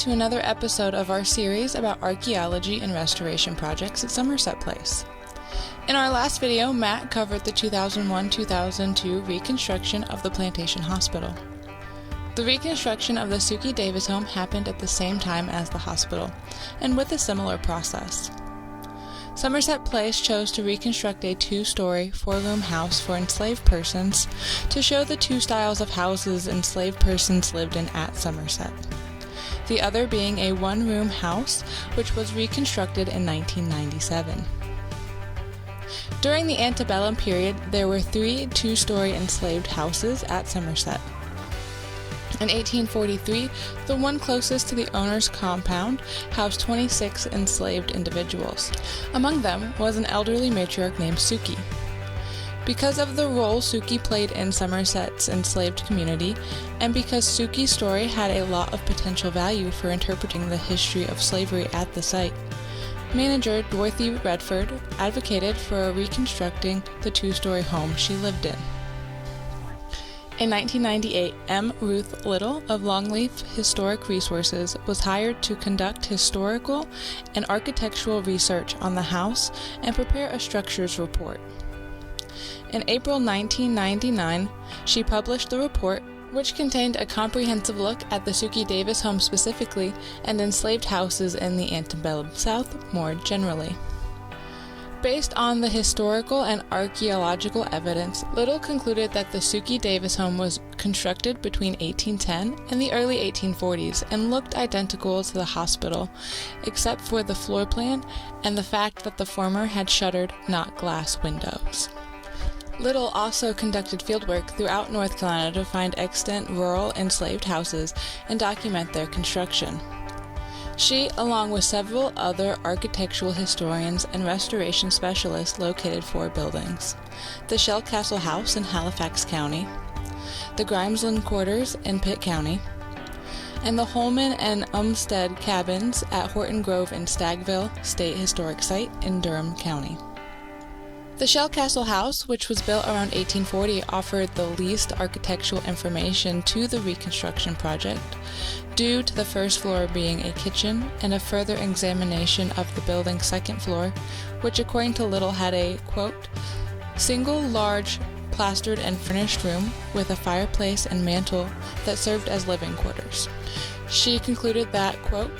to another episode of our series about archaeology and restoration projects at Somerset Place. In our last video, Matt covered the 2001-2002 reconstruction of the Plantation Hospital. The reconstruction of the Suckey Davis Home happened at the same time as the hospital, and with a similar process. Somerset Place chose to reconstruct a two-story, four-room house for enslaved persons to show the two styles of houses enslaved persons lived in at Somerset. The other being a one-room house, which was reconstructed in 1997. During the Antebellum period, there were 3 two-story enslaved houses at Somerset. In 1843, the one closest to the owner's compound housed 26 enslaved individuals. Among them was an elderly matriarch named Suckey. Because of the role Suckey played in Somerset's enslaved community, and because Suckey's story had a lot of potential value for interpreting the history of slavery at the site, manager Dorothy Redford advocated for reconstructing the two-story home she lived in. In 1998, M. Ruth Little of Longleaf Historic Resources was hired to conduct historical and architectural research on the house and prepare a structures report. In April 1999, she published the report, which contained a comprehensive look at the Suckey Davis Home specifically and enslaved houses in the Antebellum South more generally. Based on the historical and archaeological evidence, Little concluded that the Suckey Davis Home was constructed between 1810 and the early 1840s and looked identical to the hospital, except for the floor plan and the fact that the former had shuttered, not glass windows. Little also conducted fieldwork throughout North Carolina to find extant rural enslaved houses and document their construction. She, along with several other architectural historians and restoration specialists, located 4 buildings: the Shell Castle House in Halifax County, the Grimesland Quarters in Pitt County, and the Holman and Umstead Cabins at Horton Grove in Stagville State Historic Site in Durham County. The Shell Castle House, which was built around 1840, offered the least architectural information to the reconstruction project, due to the first floor being a kitchen and a further examination of the building's second floor, which according to Little had a, quote, single large plastered and furnished room with a fireplace and mantel that served as living quarters. She concluded that, quote,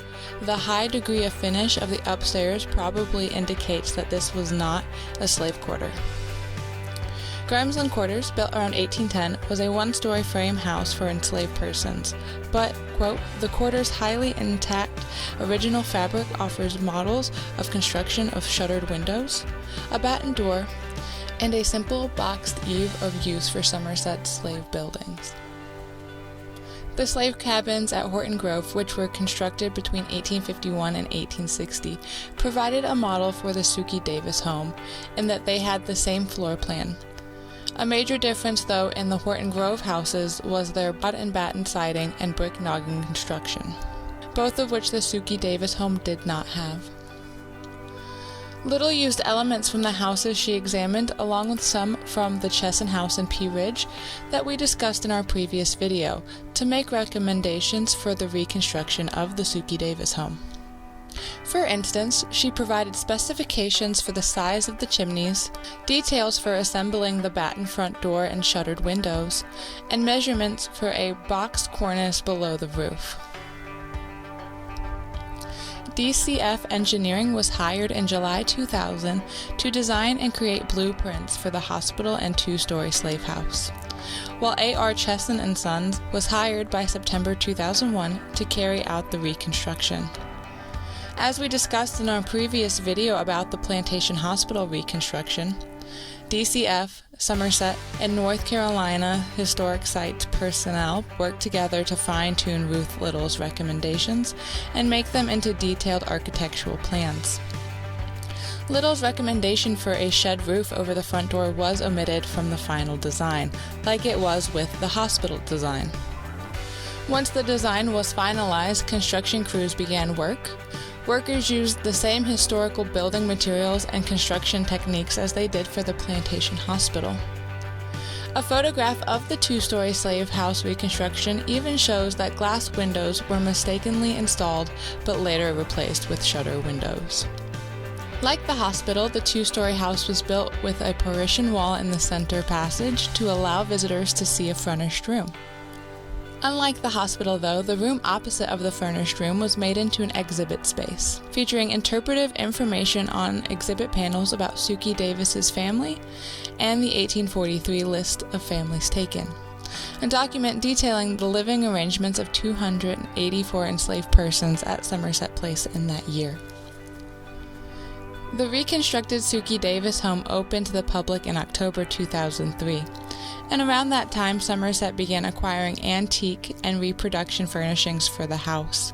the high degree of finish of the upstairs probably indicates that this was not a slave quarter. Grimesland Quarters, built around 1810, was a one-story frame house for enslaved persons, but, quote, the quarter's highly intact original fabric offers models of construction of shuttered windows, a battened door, and a simple boxed eave of use for Somerset slave buildings. The slave cabins at Horton Grove, which were constructed between 1851 and 1860, provided a model for the Suckey Davis Home in that they had the same floor plan. A major difference, though, in the Horton Grove houses was their broad and batten siding and brick noggin construction, both of which the Suckey Davis Home did not have. Little used elements from the houses she examined, along with some from the Chesson House in Pea Ridge that we discussed in our previous video, to make recommendations for the reconstruction of the Suckey Davis Home. For instance, she provided specifications for the size of the chimneys, details for assembling the batten front door and shuttered windows, and measurements for a box cornice below the roof. DCF Engineering was hired in July 2000 to design and create blueprints for the hospital and two-story slave house, while A.R. Chesson & Sons was hired by September 2001 to carry out the reconstruction. As we discussed in our previous video about the Plantation Hospital reconstruction, DCF, Somerset, and North Carolina Historic Sites personnel worked together to fine-tune Ruth Little's recommendations and make them into detailed architectural plans. Little's recommendation for a shed roof over the front door was omitted from the final design, like it was with the hospital design. Once the design was finalized, construction crews began work. Workers used the same historical building materials and construction techniques as they did for the Plantation Hospital. A photograph of the two-story slave house reconstruction even shows that glass windows were mistakenly installed but later replaced with shutter windows. Like the hospital, the two-story house was built with a partition wall in the center passage to allow visitors to see a furnished room. Unlike the hospital, though, the room opposite of the furnished room was made into an exhibit space, featuring interpretive information on exhibit panels about Suckey Davis's family and the 1843 list of families taken, a document detailing the living arrangements of 284 enslaved persons at Somerset Place in that year. The reconstructed Suckey Davis Home opened to the public in October 2003, and around that time Somerset began acquiring antique and reproduction furnishings for the house.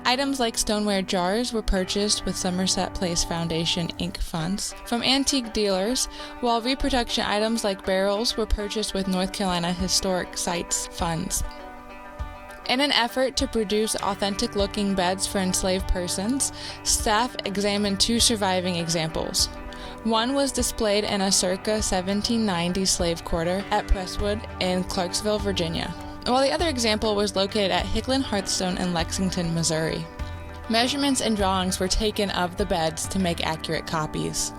Items like stoneware jars were purchased with Somerset Place Foundation Inc. funds from antique dealers, while reproduction items like barrels were purchased with North Carolina Historic Sites funds. In an effort to produce authentic-looking beds for enslaved persons, staff examined two surviving examples. One was displayed in a circa 1790 slave quarter at Presswood in Clarksville, Virginia, while the other example was located at Hicklin Hearthstone in Lexington, Missouri. Measurements and drawings were taken of the beds to make accurate copies.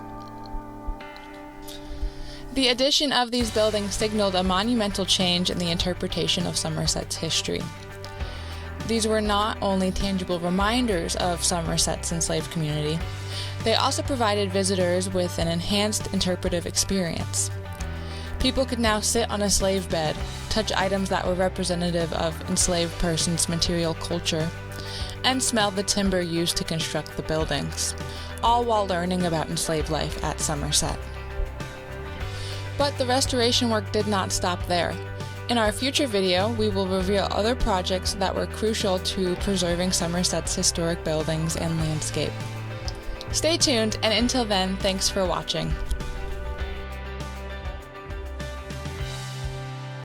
The addition of these buildings signaled a monumental change in the interpretation of Somerset's history. These were not only tangible reminders of Somerset's enslaved community, they also provided visitors with an enhanced interpretive experience. People could now sit on a slave bed, touch items that were representative of enslaved persons' material culture, and smell the timber used to construct the buildings, all while learning about enslaved life at Somerset. But the restoration work did not stop there. In our future video, we will reveal other projects that were crucial to preserving Somerset's historic buildings and landscape. Stay tuned, and until then, thanks for watching.